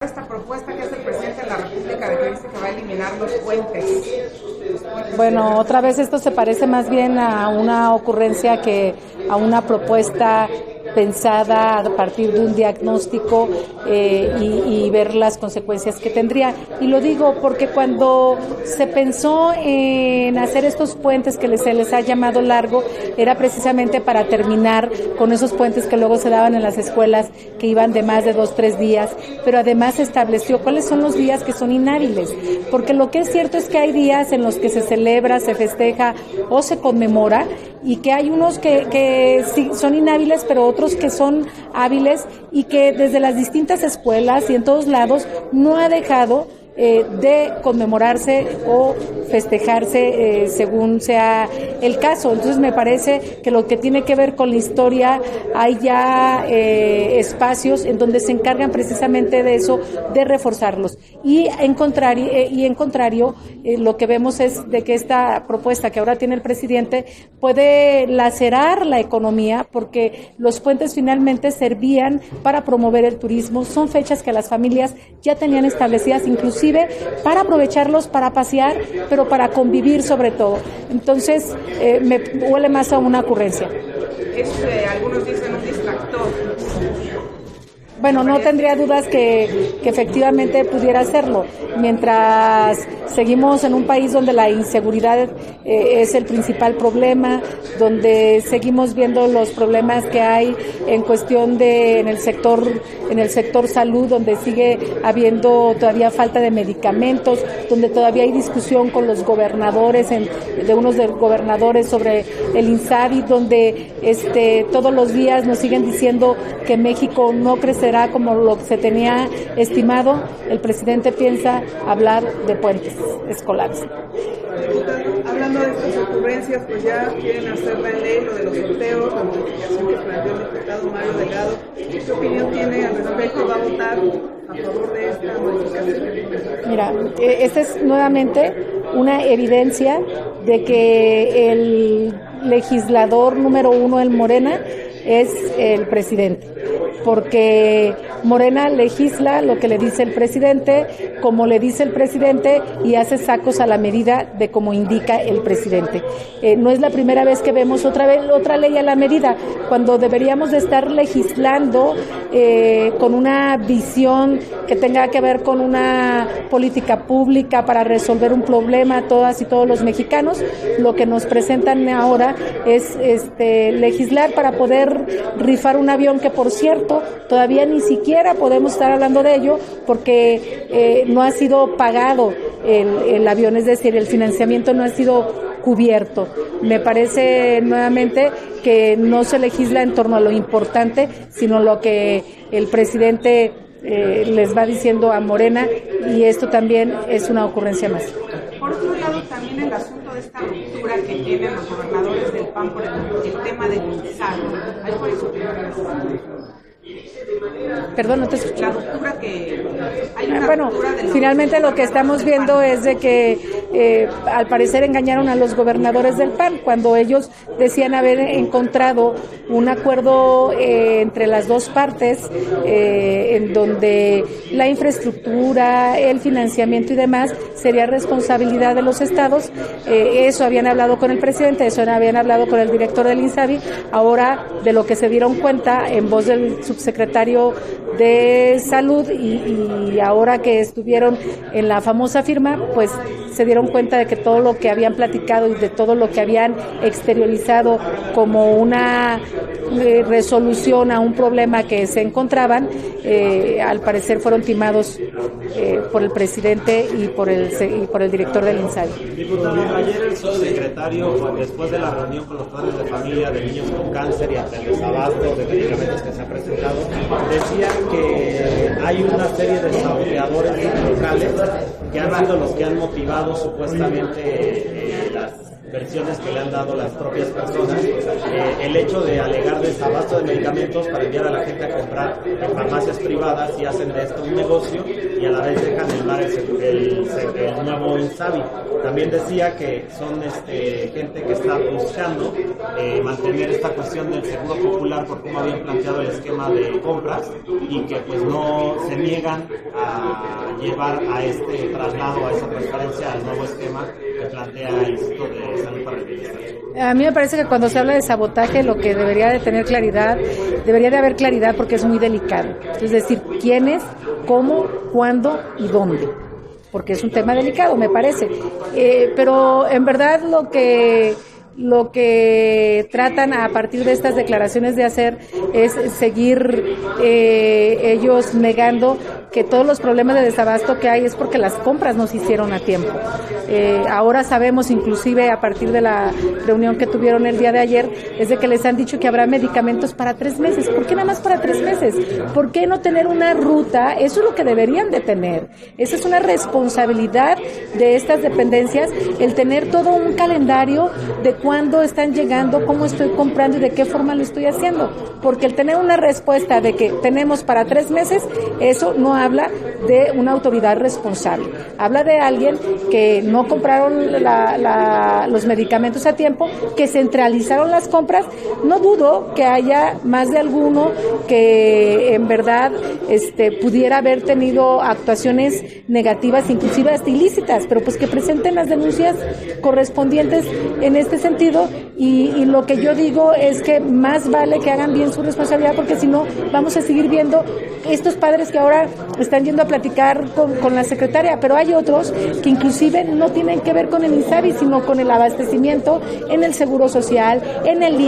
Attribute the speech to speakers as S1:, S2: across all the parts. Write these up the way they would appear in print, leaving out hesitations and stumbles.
S1: esta propuesta que hace el presidente de la República de que dice que va a eliminar los puentes.
S2: Bueno, otra vez esto se parece más bien a una ocurrencia que a una propuesta pensada a partir de un diagnóstico y ver las consecuencias que tendría. Y lo digo porque cuando se pensó en hacer estos puentes que se les ha llamado largo, era precisamente para terminar con esos puentes que luego se daban en las escuelas que iban de más de 2-3 días, pero además se estableció cuáles son los días que son inhábiles, porque lo que es cierto es que hay días en los que se celebra, se festeja o se conmemora, y que hay unos que sí son inhábiles, pero otros que son hábiles, y que desde las distintas escuelas y en todos lados no ha dejado de conmemorarse o festejarse según sea el caso. Entonces me parece que lo que tiene que ver con la historia, hay ya espacios en donde se encargan precisamente de eso, de reforzarlos. Y en contrario, lo que vemos es de que esta propuesta que ahora tiene el presidente puede lacerar la economía, porque los puentes finalmente servían para promover el turismo. Son fechas que las familias ya tenían establecidas, inclusive para aprovecharlos para pasear, pero para convivir sobre todo. Entonces, me huele más a una ocurrencia.
S1: Es, algunos dicen un distractor.
S2: Bueno, no tendría dudas que efectivamente pudiera hacerlo. Mientras seguimos en un país donde la inseguridad es el principal problema, donde seguimos viendo los problemas que hay en cuestión de en el sector salud, donde sigue habiendo todavía falta de medicamentos, donde todavía hay discusión con los gobernadores, de unos gobernadores sobre el INSABI, donde todos los días nos siguen diciendo que México no crecerá como lo que se tenía estimado. El presidente piensa hablar de puentes escolares.
S1: Hablando de estas ocurrencias, pues ya quieren hacer la ley, lo de los sorteos, la modificación que planteó el diputado Mario Delgado. ¿Qué opinión tiene al respecto? ¿Va a votar a favor de esta modificación?
S2: Mira, esta es nuevamente una evidencia de que el legislador número 1 en Morena es el presidente, porque Morena legisla lo que le dice el presidente, como le dice el presidente, y hace sacos a la medida de como indica el presidente. No es la primera vez que vemos otra ley a la medida, cuando deberíamos de estar legislando con una visión que tenga que ver con una política pública para resolver un problema a todas y todos los mexicanos. Lo que nos presentan ahora es legislar para poder rifar un avión que, por cierto, todavía ni siquiera podemos estar hablando de ello porque no ha sido pagado el avión, es decir, el financiamiento no ha sido cubierto. Me parece nuevamente que no se legisla en torno a lo importante, sino lo que el presidente les va diciendo a Morena, y esto también es una ocurrencia más.
S1: Por otro lado, también el asunto de esta ruptura que tienen los gobernadores del PAN por el tema del INSABI. ¿Hay por eso?
S2: Perdón, no te escuché.
S1: La ruptura que hay una
S2: bueno,
S1: ruptura de los
S2: finalmente lo que estamos viendo es de que al parecer engañaron a los gobernadores del PAN cuando ellos decían haber encontrado un acuerdo entre las dos partes en donde la infraestructura, el financiamiento y demás sería responsabilidad de los estados. Eso habían hablado con el presidente, eso habían hablado con el director del INSABI. Ahora, de lo que se dieron cuenta en voz del subsecretario de Salud y ahora que estuvieron en la famosa firma, pues se dieron cuenta de que todo lo que habían platicado y de todo lo que habían exteriorizado como una resolución a un problema que se encontraban, al parecer fueron timados por el presidente y por el director del INSABI.
S3: Diputado, ayer el subsecretario, después de la reunión con los padres de familia de niños con cáncer y ante el desabasto de medicamentos que se ha presentado, decía que hay una serie de saboteadores locales que han sido los que han motivado supuestamente las versiones que le han dado las propias personas, el hecho de alegar desabasto de medicamentos para enviar a la gente a comprar en farmacias privadas, y hacen de esto un negocio y a la vez dejan el mar el nuevo INSABI. También decía que son gente que está buscando mantener esta cuestión del seguro popular por cómo habían planteado el esquema de compras y que pues no se niegan a llevar a este traslado, a esa transferencia al nuevo esquema que plantea el Instituto de Salud para el Bienestar.
S2: A mí me parece que cuando se habla de sabotaje lo que debería de tener claridad, debería de haber claridad porque es muy delicado. Es decir, quiénes, cómo, cuándo y dónde. Porque es un tema delicado, me parece. Pero en verdad lo que tratan a partir de estas declaraciones de hacer es seguir ellos negando que todos los problemas de desabasto que hay es porque las compras no se hicieron a tiempo. Ahora sabemos, inclusive a partir de la reunión que tuvieron el día de ayer, es de que les han dicho que habrá medicamentos para 3 meses. ¿Por qué nada más para 3 meses? ¿Por qué no tener una ruta? Eso es lo que deberían de tener. Esa es una responsabilidad de estas dependencias, el tener todo un calendario de cuándo están llegando, cómo estoy comprando y de qué forma lo estoy haciendo. Porque el tener una respuesta de que tenemos para 3 meses, eso no habla de una autoridad responsable. Habla de alguien que no compraron los medicamentos a tiempo, que centralizaron las compras. No dudo que haya más de alguno que en verdad pudiera haber tenido actuaciones negativas, inclusive hasta ilícitas, pero pues que presenten las denuncias correspondientes en este sentido y lo que yo digo es que más vale que hagan bien su responsabilidad porque si no vamos a seguir viendo estos padres que ahora están yendo a platicar con la secretaria, pero hay otros que inclusive no tienen que ver con el INSABI, sino con el abastecimiento en el Seguro Social, en el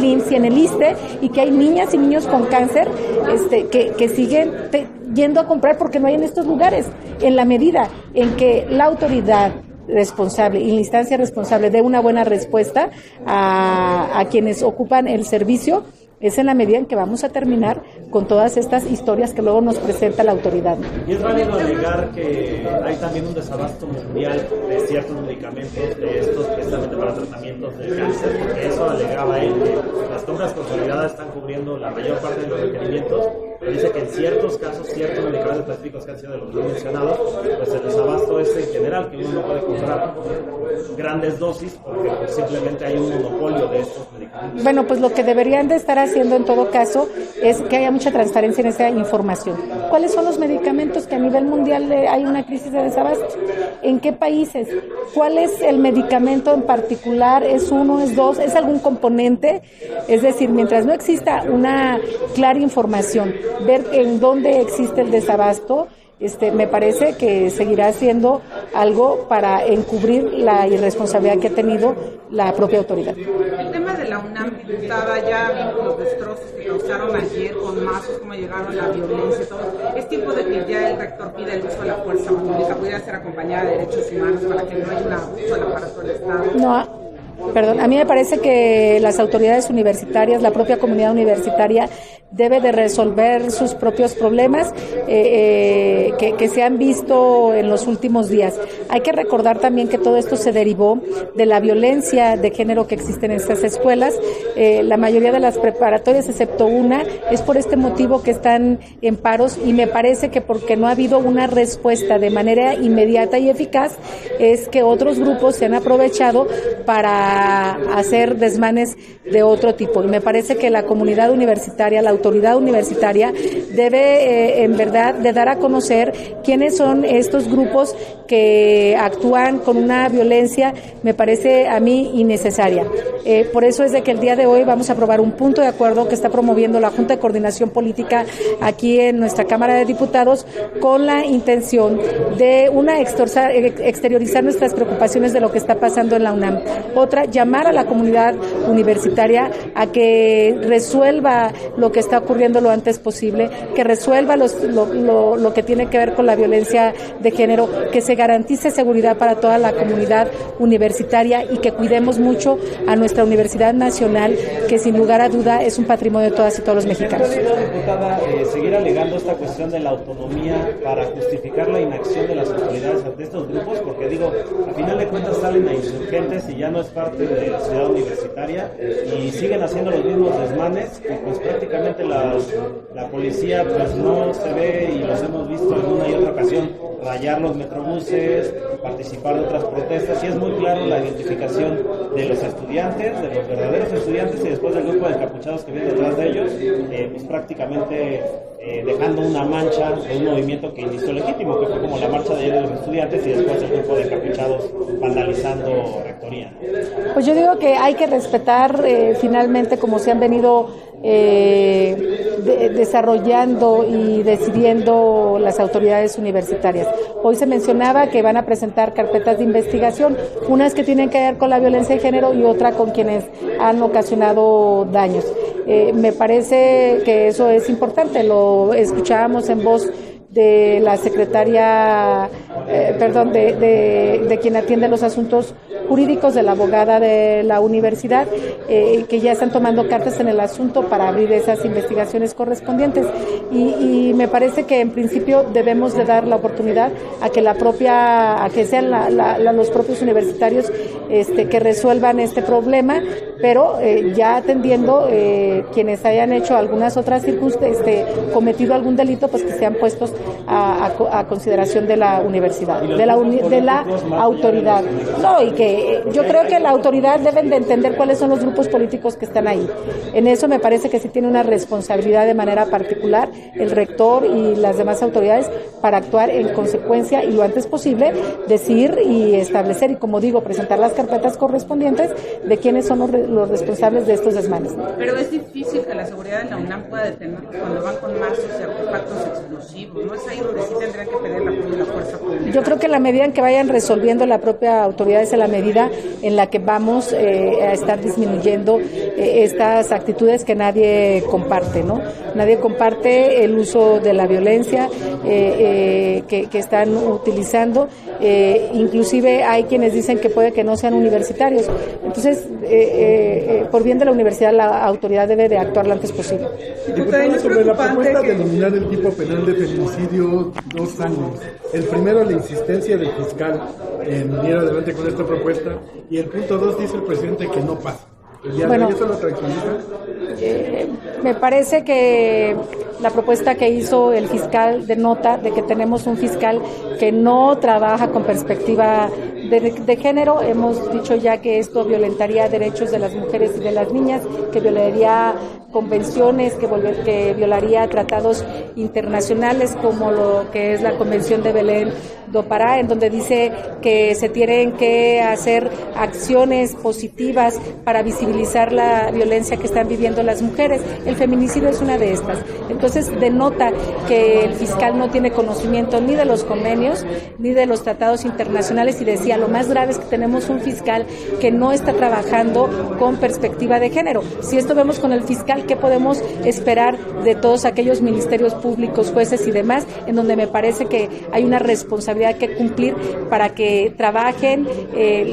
S2: IMSS y en el ISSSTE, y que hay niñas y niños con cáncer que siguen yendo a comprar porque no hay en estos lugares. En la medida en que la autoridad responsable y la instancia responsable dé una buena respuesta a quienes ocupan el servicio, es en la medida en que vamos a terminar con todas estas historias que luego nos presenta la autoridad.
S3: ¿Y es válido alegar que hay también un desabasto mundial de ciertos medicamentos, de estos precisamente para tratamientos de cáncer? Porque eso alegaba él, que las compras consolidadas están cubriendo la mayor parte de los requerimientos, pero dice que en ciertos casos, ciertos medicamentos específicos que han sido de los mencionados, pues el desabasto es en general, que uno no puede comprar grandes dosis porque pues, simplemente hay un monopolio de estos medicamentos.
S2: Bueno, pues lo que deberían de estar haciendo en todo caso es que haya mucha transparencia en esa información. ¿Cuáles son los medicamentos que a nivel mundial hay una crisis de desabasto? ¿En qué países? ¿Cuál es el medicamento en particular? ¿Es uno, es dos? ¿Es algún componente? Es decir, mientras no exista una clara información, ver en dónde existe el desabasto, me parece que seguirá siendo algo para encubrir la irresponsabilidad que ha tenido la propia autoridad.
S1: El tema de la UNAM, diputada, ya vimos los destrozos que causaron ayer con mazos, cómo llegaron la violencia y todo. Es tiempo de que ya el rector pida el uso de la fuerza pública, pudiera ser acompañada de derechos humanos para que no haya un abuso del aparato del Estado.
S2: No. Perdón, a mí me parece que las autoridades universitarias, la propia comunidad universitaria debe de resolver sus propios problemas que se han visto en los últimos días. Hay que recordar también que todo esto se derivó de la violencia de género que existe en estas escuelas. La mayoría de las preparatorias, excepto una, es por este motivo que están en paros y me parece que porque no ha habido una respuesta de manera inmediata y eficaz es que otros grupos se han aprovechado para hacer desmanes de otro tipo. Y me parece que la comunidad universitaria, la autoridad universitaria debe en verdad de dar a conocer quiénes son estos grupos que actúan con una violencia, me parece a mí innecesaria. Por eso es de que el día de hoy vamos a aprobar un punto de acuerdo que está promoviendo la Junta de Coordinación Política aquí en nuestra Cámara de Diputados con la intención de exteriorizar nuestras preocupaciones de lo que está pasando en la UNAM. Otra, llamar a la comunidad universitaria a que resuelva lo que está ocurriendo lo antes posible, que resuelva lo que tiene que ver con la violencia de género, que se garantice seguridad para toda la comunidad universitaria y que cuidemos mucho a nuestra Universidad Nacional, que sin lugar a duda es un patrimonio de todas y todos los mexicanos.
S3: Diputada, seguir alegando esta cuestión de la autonomía para justificar la inacción de las autoridades ante estos grupos, porque digo, a final de cuentas salen a insurgentes y ya no es parte de la ciudad universitaria y siguen haciendo los mismos desmanes y pues prácticamente la policía pues no se ve y los hemos visto en una y otra ocasión ocasión rayar los metrobuses, participar de otras protestas, y es muy claro la identificación de los estudiantes, de los verdaderos estudiantes, y después del grupo de encapuchados que viene detrás de ellos, pues prácticamente dejando una mancha de un movimiento que inició legítimo, que fue como la marcha de ayer de los estudiantes, y después el grupo de encapuchados vandalizando rectoría.
S2: Pues yo digo que hay que respetar finalmente como se han venido desarrollando y decidiendo las autoridades universitarias. Hoy se mencionaba que van a presentar carpetas de investigación, unas que tienen que ver con la violencia de género y otra con quienes han ocasionado daños. Me parece que eso es importante, lo escuchábamos en voz de la secretaria, de quien atiende los asuntos jurídicos, de la abogada de la universidad, que ya están tomando cartas en el asunto para abrir esas investigaciones correspondientes. Y me parece que en principio debemos de dar la oportunidad a que sean los propios universitarios que resuelvan este problema, pero ya atendiendo quienes hayan hecho algunas otras cometido algún delito, pues que sean puestos a consideración de la universidad, de la autoridad. No, y que yo creo que la autoridad deben de entender cuáles son los grupos políticos que están ahí. En eso me parece que sí tiene una responsabilidad de manera particular el rector y las demás autoridades para actuar en consecuencia y lo antes posible decir y establecer, y como digo, presentar las carpetas correspondientes de quiénes son los responsables de estos desmanes.
S4: Pero es difícil que la seguridad de la UNAM pueda detenerlos cuando van con mazos y artefactos explosivos, ¿no? Es ahí donde sí tendrían que pedir el apoyo de la fuerza pública.
S2: Yo creo que la medida en que vayan resolviendo la propia autoridad es la medida en la que vamos a estar disminuyendo estas actitudes que nadie comparte, ¿no? Nadie comparte el uso de la violencia que están utilizando, inclusive hay quienes dicen que puede que no sean universitarios. Entonces, por bien de la universidad, la autoridad debe de actuar lo antes posible.
S5: Diputada, sobre la propuesta de eliminar el tipo penal de feminicidio 2 años, el primero, la insistencia del fiscal en ir adelante con esta propuesta, y el punto 2 dice el presidente que no pasa.
S2: Bueno,
S5: ¿eso lo tranquiliza?
S2: Me parece que la propuesta que hizo el fiscal denota de que tenemos un fiscal que no trabaja con perspectiva de género. Hemos dicho ya que esto violentaría derechos de las mujeres y de las niñas, que violaría convenciones, que violaría tratados internacionales como lo que es la Convención de Belém do Pará, en donde dice que se tienen que hacer acciones positivas para visibilizar la violencia que están viviendo las mujeres. El feminicidio es una de estas. Entonces denota que el fiscal no tiene conocimiento ni de los convenios ni de los tratados internacionales, y decía, lo más grave es que tenemos un fiscal que no está trabajando con perspectiva de género. Si esto vemos con el fiscal, ¿qué podemos esperar de todos aquellos ministerios públicos, jueces y demás, en donde me parece que hay una responsabilidad que cumplir para que trabajen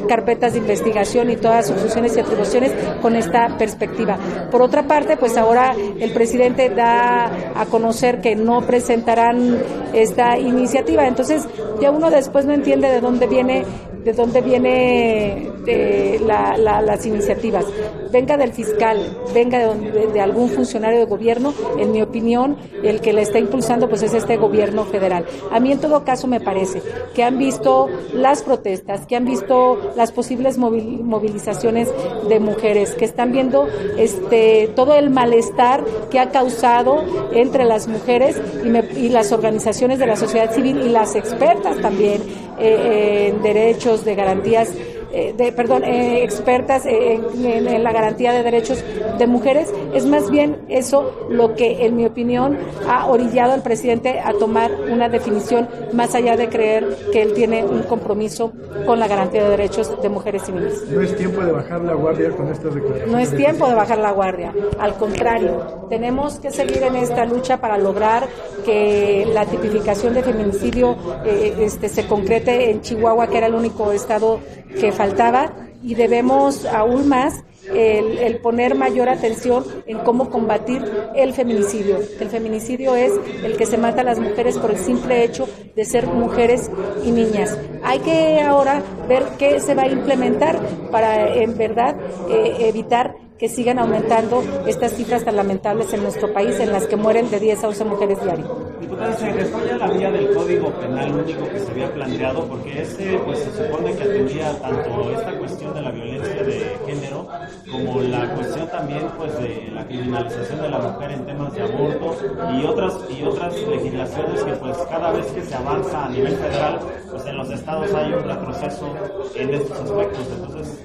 S2: carpetas de investigación y todas sus funciones y atribuciones con esta perspectiva? Por otra parte, pues ahora el presidente da a conocer que no presentarán esta iniciativa, entonces ya uno después no entiende de dónde viene las iniciativas. Venga del fiscal, venga de algún funcionario de gobierno, en mi opinión, el que la está impulsando pues es este gobierno federal. A mí en todo caso me parece que han visto las protestas, que han visto las posibles movilizaciones de mujeres, que están viendo todo el malestar que ha causado entre las mujeres y las organizaciones de la sociedad civil y las expertas también en derechos de garantías, expertas en la garantía de derechos de mujeres. Es más bien eso lo que, en mi opinión, ha orillado al presidente a tomar una definición más allá de creer que él tiene un compromiso con la garantía de derechos de mujeres y niñas.
S5: No es tiempo de bajar la guardia con estas declaraciones.
S2: No es tiempo de bajar la guardia, al contrario, tenemos que seguir en esta lucha para lograr que la tipificación de feminicidio se concrete en Chihuahua, que era el único estado que faltaba, y debemos aún más el poner mayor atención en cómo combatir el feminicidio. El feminicidio es el que se mata a las mujeres por el simple hecho de ser mujeres y niñas. Hay que ahora ver qué se va a implementar para en verdad evitar que sigan aumentando estas cifras tan lamentables en nuestro país, en las que mueren de 10 a 11 mujeres diarias.
S3: Diputada, se dejó ya la vía del Código Penal único que se había planteado, porque pues se supone que atendía tanto esta cuestión de la violencia de género como la cuestión también pues de la criminalización de la mujer en temas de aborto y otras legislaciones que pues cada vez que se avanza a nivel federal, pues en los estados hay un retroceso en estos aspectos. Entonces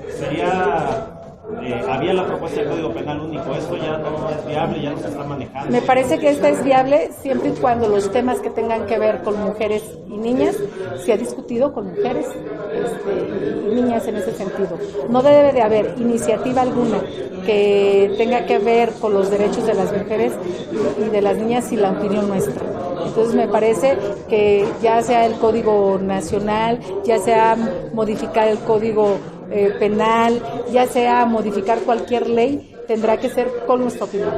S3: había la propuesta del Código Penal único, esto ya no es viable, ya no se está manejando.
S2: Me parece que esta es viable siempre y cuando los temas que tengan que ver con mujeres y niñas se ha discutido con mujeres y niñas en ese sentido. No debe de haber iniciativa alguna que tenga que ver con los derechos de las mujeres y de las niñas sin la opinión nuestra. Entonces me parece que ya sea el Código Nacional, ya sea modificar el Código Penal, ya sea modificar cualquier ley, tendrá que ser con nuestra opinión.